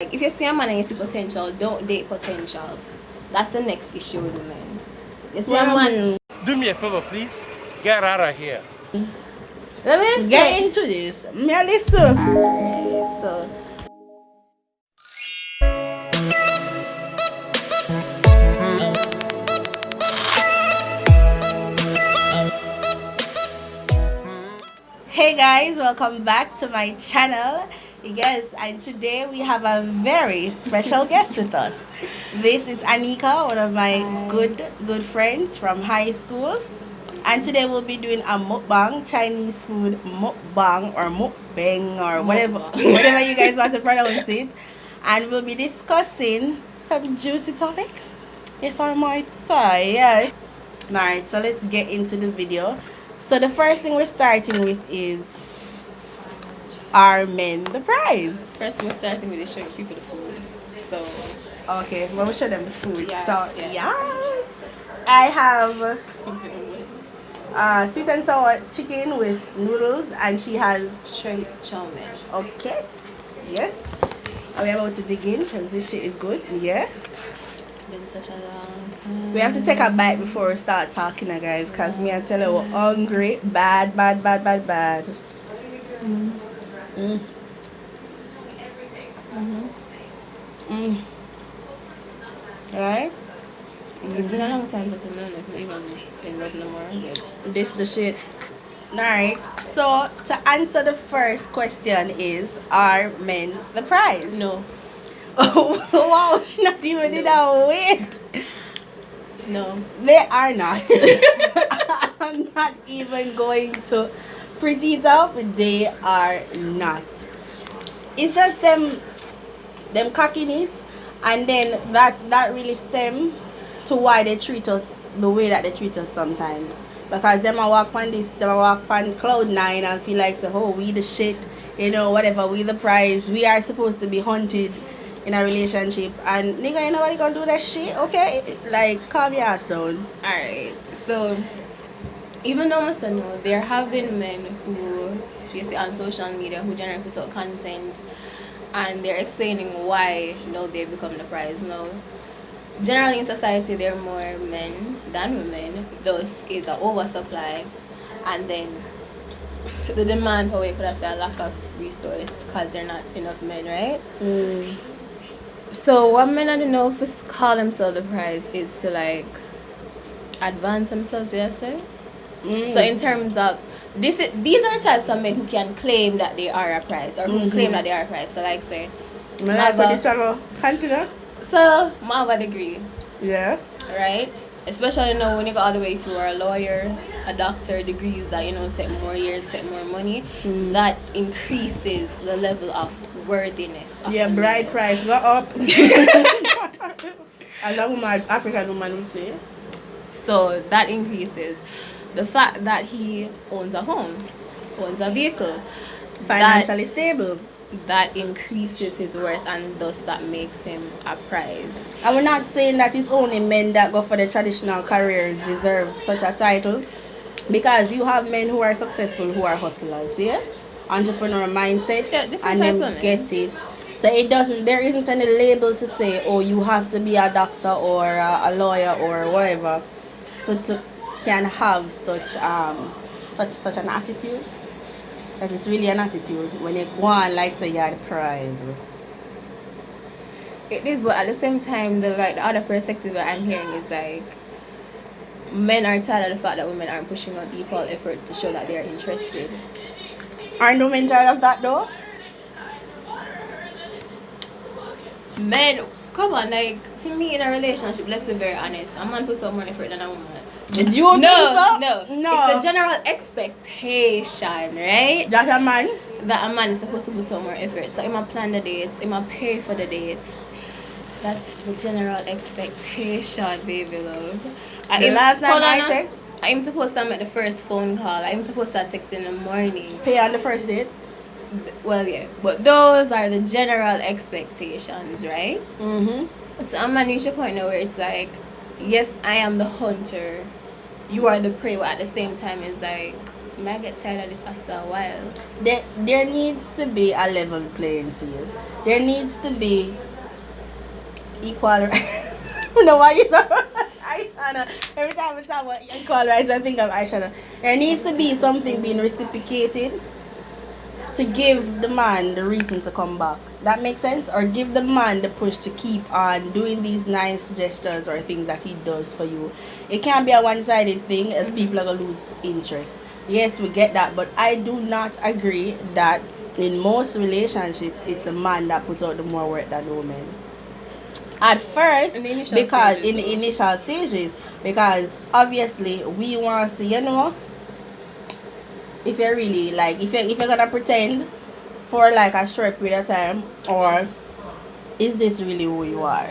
Like, if you see a man and you see potential, don't date potential. That's the next issue with women. You see a man. Do me a favor, please. Get out of here. Let me get into this. Me listen. So. Hey guys, welcome back to my channel. Yes, and today we have a very special guest with us. This is Anika, one of my good friends from high school. And today we'll be doing a mukbang, Chinese food mukbang or mukbang or whatever you guys want to pronounce it. And we'll be discussing some juicy topics, if I might say. Yeah. Alright, so let's get into the video. So the first thing we're starting with is, are men the prize? First, we're starting with showing people the food. So. Okay, well, we'll show them the food. Yeah, so, yeah. yes. I have sweet and sour chicken with noodles, and she has shrimp chow mein. Okay. Yes. Are we about to dig in? Because this shit is good. Yeah. Been such a long time. We have to take a bite before we start talking, guys. Because me, I tell you, we're hungry. Bad. Alright? It's been a long time since I've even been rubbing no more. This the shit. Alright. So, to answer the first question is, are men the prize? No. Oh, wow. She not even did that. Wait. No. They are not. I'm not even going to pretty it up. They are not. It's just them cockiness, and then that really stem to why they treat us the way that they treat us sometimes. Because them a walk on this, them a walk on cloud nine and feel like, so, oh, we the shit, you know, whatever, we the prize. We are supposed to be hunted in a relationship, and nigga, ain't nobody gonna do that shit, okay? Like, calm your ass down. Alright, so even though I know there have been men who you see on social media who generally put out content and they're explaining why they've become the prize. No, generally in society there are more men than women, thus is an oversupply, and then the demand for, we could have said, a lack of resource because there are not enough men, right? So what men I don't know if call themselves the prize is to like advance themselves, you say? So in terms of these are types of men who can claim that they are a prize, or who claim that they are a prize. So like say, continue. So I have a degree. Yeah. Right? Especially when you go all the way, if you are a lawyer, a doctor, degrees that take more years, take more money, that increases the level of worthiness. Of bride price go up. As a woman, African woman would say. So that increases. The fact that he owns a home, owns a vehicle, financially stable, that increases his worth, and thus that makes him a prize. And we're not saying that it's only men that go for the traditional careers deserve such a title, because you have men who are successful, who are hustlers, yeah, entrepreneur mindset, and them get it. So there isn't any label to say, oh, you have to be a doctor or a lawyer or whatever to can have such an attitude. That is really an attitude when you go on like say you're the prize. It is, but at the same time, the other perspective that I'm hearing is like men are tired of the fact that women aren't pushing out equal effort to show that they are interested. Aren't women tired of that though? Men, come on, like, to me in a relationship, let's be very honest, a man puts out more effort than a woman. You think so? No. It's a general expectation, right? That a man is supposed to put out more effort. So he might plan the dates, he might pay for the dates. That's the general expectation, baby love. Last time I checked, I'm supposed to make the first phone call. I'm supposed to text in the morning. Pay on the first date. Well, yeah, but those are the general expectations, right? So I'm at a point now where it's like, yes, I am the hunter, you are the prey, but at the same time it's like, might get tired of this after a while. There needs to be a level playing field. There needs to be equal. No, why you Aishana? Every time we talk about equal rights, I think of Aishana. There needs to be something being reciprocated to give the man the reason to come back. That makes sense? Or give the man the push to keep on doing these nice gestures or things that he does for you. It can't be a one-sided thing, as people are going to lose interest. Yes, we get that, but I do not agree that in most relationships it's the man that puts out the more work than the woman. At first, because in the initial stages, because obviously we want to, you know, if you're really like, if you're gonna pretend for like a short period of time, or is this really who you are?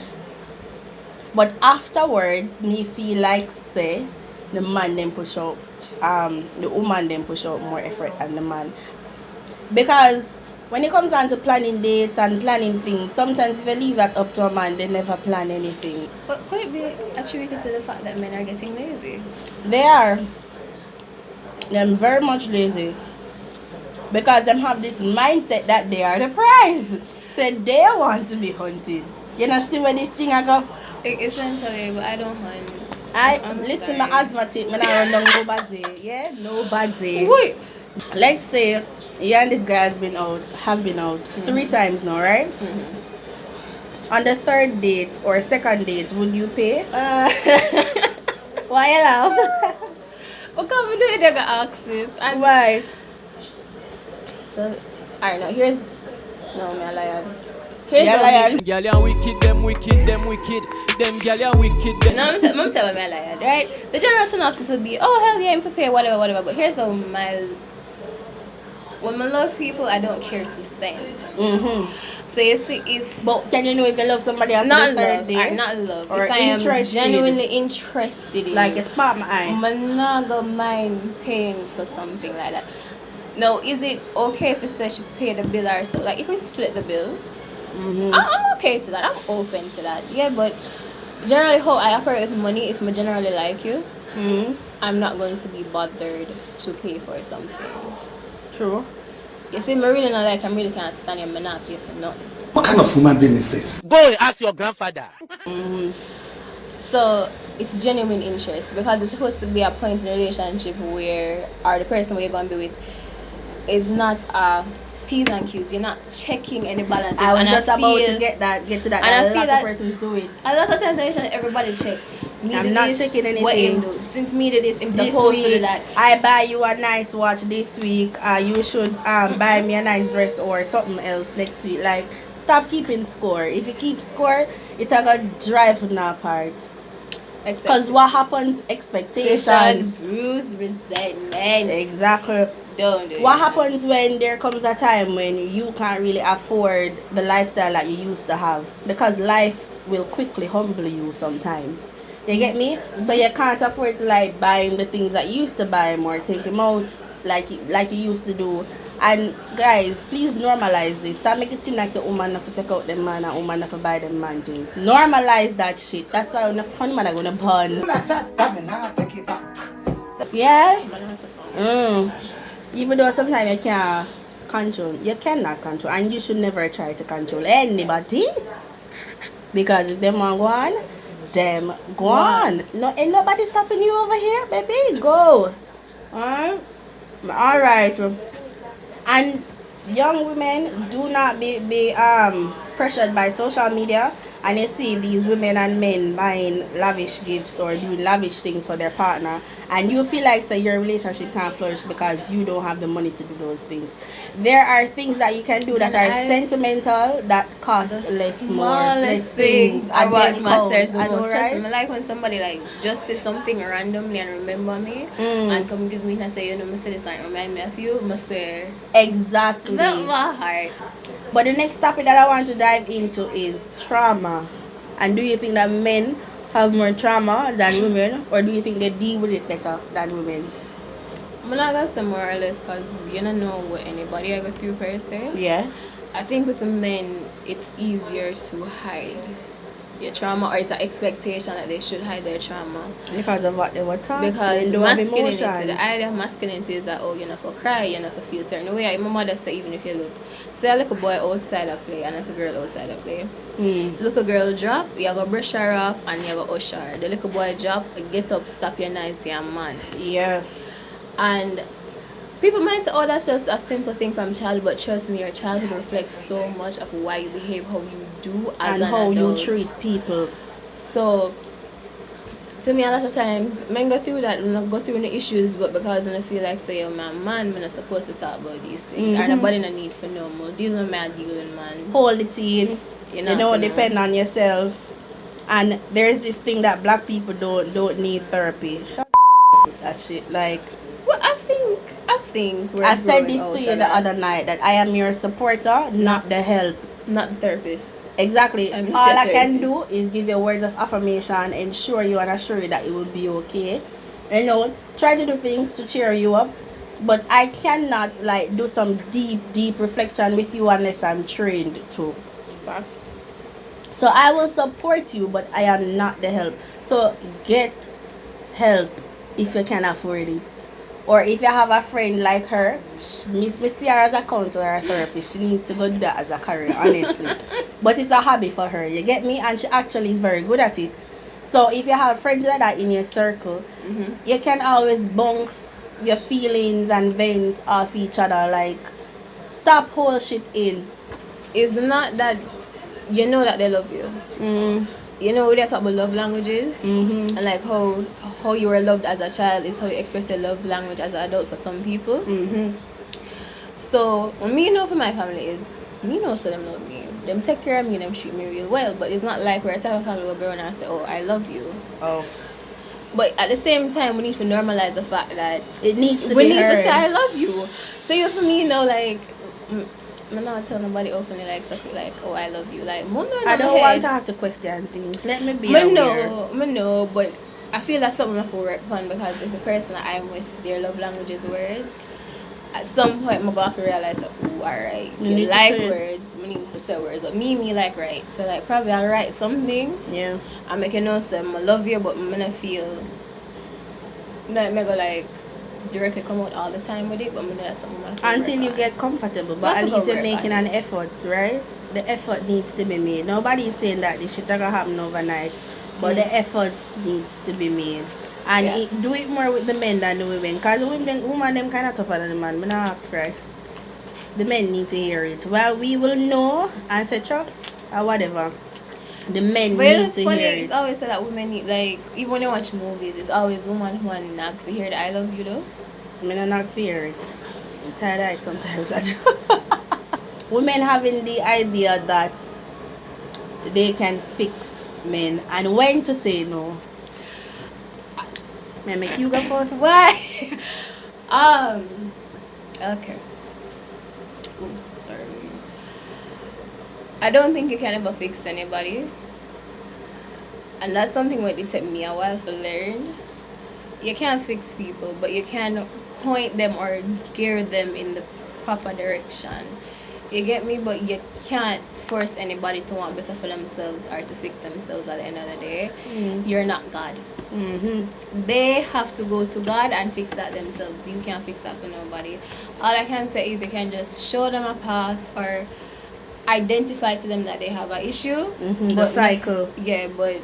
But afterwards, me feel like say the man then push out, the woman then push out more effort than the man, because when it comes down to planning dates and planning things, sometimes if you leave that up to a man, they never plan anything. But could it be attributed to the fact that men are getting lazy? They are. They're very much lazy. Because them have this mindset that they are the prize. So they want to be hunted. You know, see where this thing I go? Essentially, but I don't hunt. I'm listen, my asthmatic, man, I run down nobody. Yeah, nobody. Wait. Let's say you and this guy have been out 3 times now, right? On the third date or second date, would you pay? Why you laugh? What can we do if they got access? And Why? so, alright, now here's no, me a liar. Here's Yeah, a liar. list. Girl, you wicked, them wicked, them wicked. Them girl, you wicked, them. No, I'm telling me a liar, right? The general synopsis would be, oh hell yeah, I'm prepared, whatever. But here's how my when I love people, I don't care to spend. So you see, if But can you know if you love somebody after not the third love, date? or not love, Or if I am interested. genuinely interested in Like you, it's part my eye. I'm not gonna mind paying for something like that. Now, is it okay if it says she pay the bill or so? Like if we split the bill, I'm okay to that. I'm open to that. Yeah, but generally how I operate with money, if I generally like you, I'm not going to be bothered to pay for something. True. You see, me really not like, I really can't stand you, I'm not pay for nothing. What kind of human being is this? Go and ask your grandfather. So it's genuine interest, because it's supposed to be a point in the relationship where, or the person where you're going to be with is not a P's and Q's. You're not checking any balances. I was And just about feel- to get to that. and I A feel lot that of persons do it. a lot of times everybody check. Me I'm do not this, checking anything. What him do? Since me did this, I'm This supposed to do week, that. I buy you a nice watch this week. You should buy me a nice dress or something else next week. Like, stop keeping score. If you keep score, it's gonna drive you apart. Because what happens? Expectations. Bruise, resentment. Exactly. Don't do it. What happens when there comes a time when you can't really afford the lifestyle that you used to have? Because life will quickly humble you sometimes. You get me? So you can't afford to like buying the things that you used to buy or take them out like you used to do. And guys, please normalize this. Stop making it seem like the woman have to take out them man and woman have to buy them man things. Normalize that shit. That's why when the fun man are gonna burn. Yeah? Even though sometimes you can't control, you cannot control, and you should never try to control anybody. Because if them want go on, them go on. No, ain't nobody stopping you over here, baby. Go. Alright. And young women, do not be pressured by social media, and you see these women and men buying lavish gifts or doing lavish things for their partner, and you feel like your relationship can't flourish because you don't have the money to do those things. There are things that you can do that are sentimental, that cost less Smallest things are what matters the I know, most. Trust me, right? I like when somebody like just say something randomly and remember me and come give me and say, you know, I say this and remind me of you, I swear. Exactly. Melt my heart. But the next topic that I want to dive into is trauma. And do you think that men have more trauma than women, or do you think they deal with it better than women? I'm not gonna say more or less because you don't know what anybody I go through per se. Yeah. I think with the men, it's easier to hide. your trauma, or it's an expectation that they should hide their trauma. Because of what they were taught. Because They don't have masculinity, emotions. the idea of masculinity is that, oh, you're not for cry, you're not for feel certain way. My mother said, even if you look, say a little boy outside a play and a little girl outside a play. Little girl drop, you go brush her off and you go usher her. The little boy drop, get up, stop your nice young man. Yeah. And people might say, oh, that's just a simple thing from childhood, but trust me, your childhood reflects so much of why you behave how you do as And an how adult. you treat people. So, to me, a lot of times, men go through that, not go through the issues, but because I feel like, say, oh, my man, I'm not supposed to talk about these things. Or nobody no need for no more. Deal with man, deal with man. Hold it in. You You know, depend on yourself. And there's this thing that black people don't need therapy. Shut up with that shit. Like, Well, I think we're I said growing this out to of you the that. other night, that I am your supporter, not the help. Not the therapist. Exactly. I'm All not your I can therapist. do is give you words of affirmation, ensure you and assure you that it will be okay. You know, try to do things to cheer you up. But I cannot like do some deep reflection with you unless I'm trained to. Facts. So I will support you, but I am not the help. So get help if you can afford it. Or if you have a friend like her, Miss see her as a counselor or therapist. She needs to go do that as a career, honestly. But it's a hobby for her, you get me? And she actually is very good at it. So if you have friends like that in your circle, you can always bounce your feelings and vent off each other. Like, stop whole shit in. It's not that you know that they love you. You know, they talk about love languages and like how you were loved as a child is how you express your love language as an adult for some people. So what me know for my family is me know so them love me. Them take care of me, them treat me real well. But it's not like we're a type of family where girl and I say, oh, I love you. Oh. But at the same time, we need to normalize the fact that It needs to we be need heard. to say I love you. So you for me, you know, like I'm not tell nobody openly like something like, oh, I love you. Like, I don't want to have to question things. Let me be aware. No, but I feel that's something I have to work on, because if the person that I'm with, their love language is words, at some point I'm going to have to realize that, oh, alright, You you need to like say it. words, we need to say words, but me like write. So like probably I'll write something, Yeah. and make you know say I love you, but I'm going to feel like I'm going to like directly come out all the time with it, but I'm going to that's something I have to Until work you on. get comfortable. But That's at a least good you're work making on an it. effort, right? The effort needs to be made. Nobody is saying that this shit not gonna happen overnight. But the efforts needs to be made. And Yeah. do it more with the men than the women. Because the women them kind of tougher than the man. But not ask Christ. The men need to hear it. Well, we will know, etc. Or whatever. The men But you know, need it's to funny, hear it's it. always said that women need, like, even when you watch movies, it's always women who are not to hear the I love you though. I'm not fear it. I'm tired of it sometimes. Women having the idea that they can fix men and when to say no. May I make you go first? Why? Okay. Ooh, sorry. I don't think you can ever fix anybody. And that's something that it took me a while to learn. You can't fix people, but you can point them or gear them in the proper direction. You get me? But you can't force anybody to want better for themselves or to fix themselves at the end of the day. You're not God. They have to go to God and fix that themselves. You can't fix that for nobody. All I can say is you can just show them a path or identify to them that they have an issue. The cycle. Yeah, but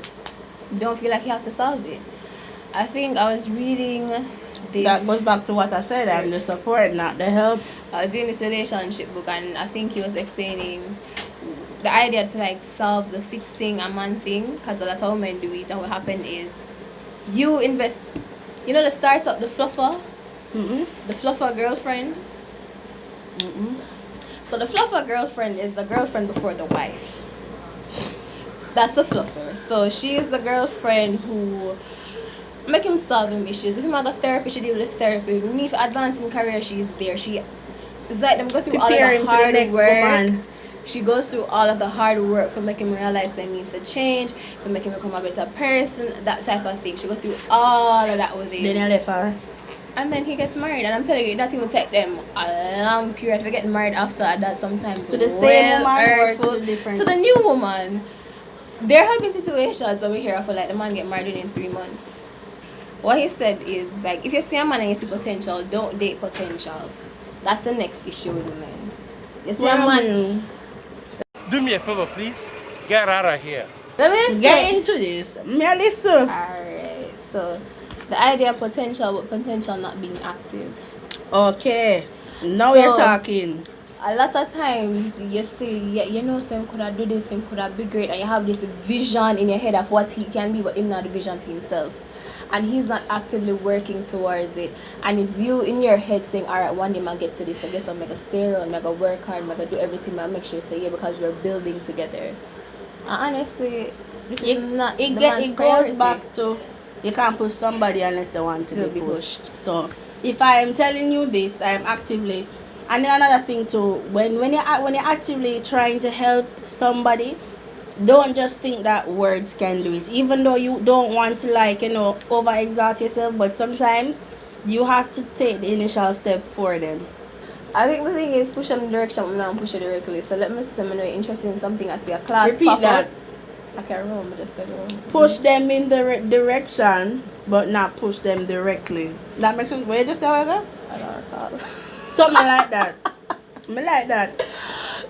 don't feel like you have to solve it. I think I was reading this. That goes back to what I said. I'm the support, not the help. I was reading this relationship book, and I think he was explaining the idea to like solve the fixing a man thing, because that's how men do it. And what happened is you invest, you know, the startup, the fluffer, the fluffer girlfriend. So the fluffer girlfriend is the girlfriend before the wife. That's the fluffer. So she is the girlfriend who make him solve him issues. If him got therapy, she deal with therapy. If he need to advance in career, she's there. She it's like them go through all of Prepare the him for the hard next work. woman. She goes through all of the hard work for making him realize the need for change, for making him become a better person, that type of thing. She goes through all of that with him. Then I left her. And then he gets married, and I'm telling you, that even take them a long period for getting married after that. Sometimes To the same woman or to hurtful. the different? To the new woman. There have been situations over here I feel like the man get married within 3 months. What he said is like, if you see a man and you see potential, don't date potential. That's the next issue with women. You see a man. Do me a favor, please. Get out of here. Let me Get say. into this. Me listen. Alright, so the idea of potential, but potential not being active. Okay. Now So, you're talking. A lot of times you see, yeah, you know, some could have do this, some could have be great, and you have this vision in your head of what he can be, but him not the vision for himself. And he's not actively working towards it. And it's you in your head saying, alright, one day I'll get to this. I guess I'm going to stay around, I'm going to work hard, I'm going to do everything, I'll make sure you stay here because we're building together. And honestly, this is not the man's It goes priority. back to you can't push somebody unless they want to be pushed. So if I am telling you this, I am actively. And then another thing too, when you're actively trying to help somebody, don't just think that words can do it. Even though you don't want to over exalt yourself, but sometimes you have to take the initial step for them. I think the thing is push them in the direction, I'm not push it directly. So let me see when you're interested in something, I see a class Repeat pop that. up. I can't remember just that one. Push them in the direction, but not push them directly. That makes sense. What you just say, Olga? I don't recall. Something like that. Me like that.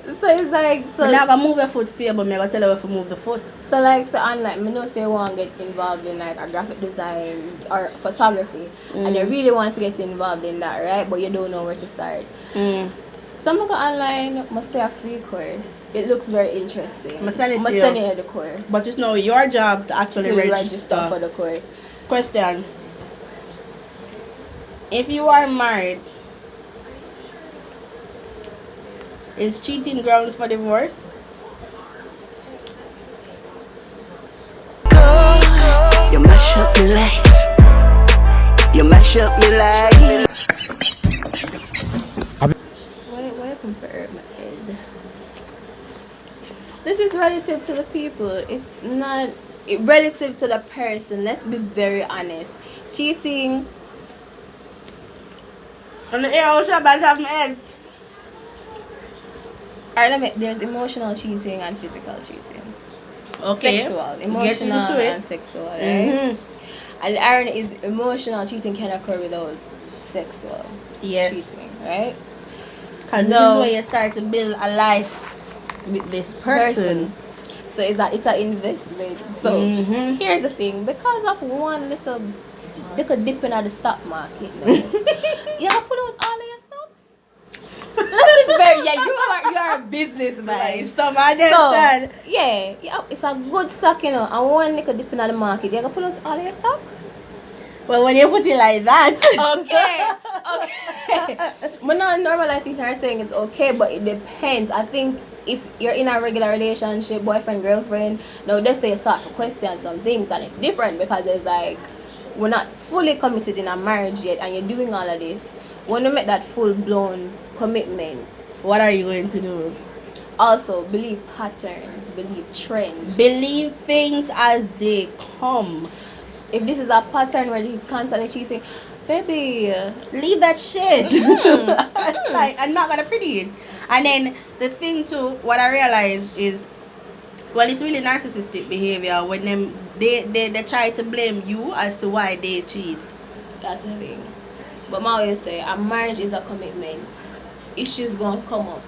So it's like, so I'm not gonna move your foot for you, but I'm gonna tell you if to move the foot. so like, so on like, me know say you want to get involved in like a graphic design or photography, and you really want to get involved in that, right? But you don't know where to start. So I'm gonna go online, must say a free course. It looks very interesting. I'ma send it to Must you. send you the course. But it's now your job to actually to register. register for the course. Question. If you are married, is cheating grounds for divorce? You mash up me life. You mash up me life. Why open for my head? This is relative to the people. It's not relative to the person. Let's be very honest. Cheating. And the air also about to have my head. There's emotional cheating and physical cheating. Okay. Sexual, Get emotional into it. and sexual, right? And the irony is emotional cheating can occur without sexual cheating, right? Because this is where you start to build a life with this person. So it's an investment. So here's the thing, because of one little dip in the stock market, you have to put out all of your stocks. Let's be very, you are a businessman. So I understand. So, yeah, it's a good stock, and one little dip in the market, you have to put out all of your stock. Well, when you put it like that. Okay. We're not normalizing or saying it's okay, but it depends. I think if you're in a regular relationship, boyfriend, girlfriend, now they say you start to question some things, and it's different because it's like we're not fully committed in a marriage yet, and you're doing all of this. When you make that full-blown commitment, What are you going to do? also believe patterns, believe trends. Believe things as they come. If this is a pattern where he's constantly cheating, baby, Leave that shit. Like, I'm not gonna pretty it. And then the thing too, what I realize is, well, it's really narcissistic behavior when they try to blame you as to why they cheat. that's the thing. But I always say a marriage is a commitment. Issues gonna come up.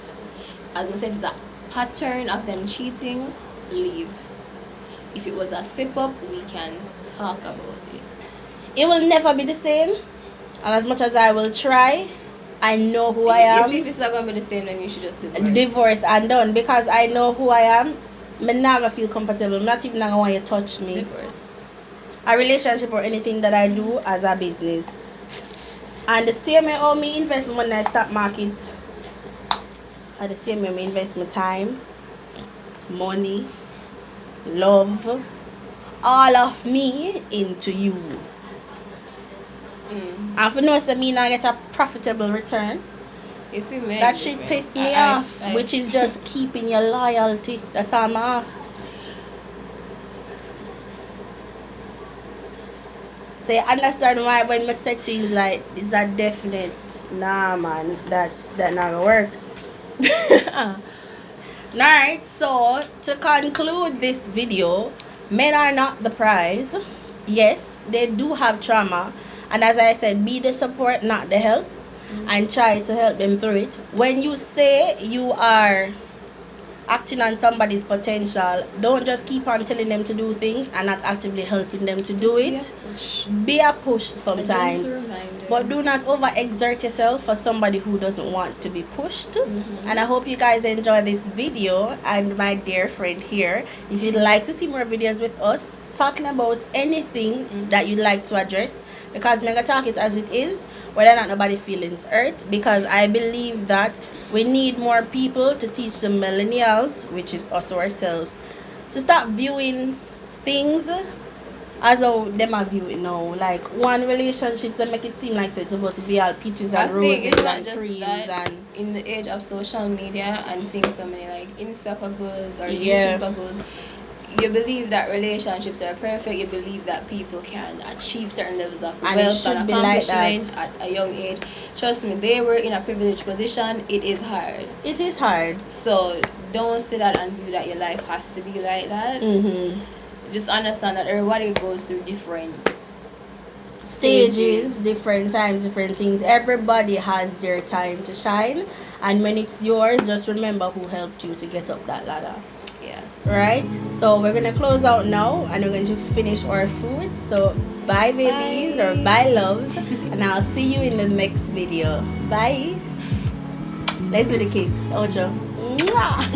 As I said, if it's a pattern of them cheating, leave. If it was a sip up, we can talk about it. It will never be the same. And as much as I will try, I know who I am. If it's not gonna be the same, then you should just divorce. Divorce and done, because I know who I am. I'm not gonna feel comfortable. I'm not even gonna want you to touch me. Divorce. A relationship or anything that I do as a business. And the same way how me invest money in the stock market. And the same way me invest my time, money, love, all of me into you. And for notice that me now get a profitable return. You see, man, That shit pissed me off, which is just keeping your loyalty. That's all I'm ask. So you understand why when I say things like it's a definite nah man, that not gonna work. Alright, so to conclude this video, men are not the prize. Yes, they do have trauma, and as I said, be the support, not the help, and try to help them through it. When you say you are acting on somebody's potential, don't just keep on telling them to do things and not actively helping them to do it. Be a push sometimes, but do not overexert yourself for somebody who doesn't want to be pushed. And I hope you guys enjoy this video. And my dear friend here, if you'd like to see more videos with us talking about anything that you'd like to address, because I'm gonna talk it as it is, whether or not nobody feelings hurt, because I believe that we need more people to teach the millennials, which is us ourselves, to stop viewing things as how them are viewing now. Like one relationship to make it seem like it's supposed to be all peaches and roses and creams and in the age of social media and seeing so many like Insta couples or YouTube couples, you believe that relationships are perfect. You believe that people can achieve certain levels of wealth and accomplishment at a young age. Trust me, they were in a privileged position. It is hard. It is hard. So don't sit that and view that your life has to be like that. Just understand that everybody goes through different stages, different times, different things. Everybody has their time to shine, and when it's yours, just remember who helped you to get up that ladder. Right, so we're gonna close out now and we're going to finish our food. So bye babies, or bye loves, and I'll see you in the next video. Bye. Let's do the kiss. Ocho. Mwah.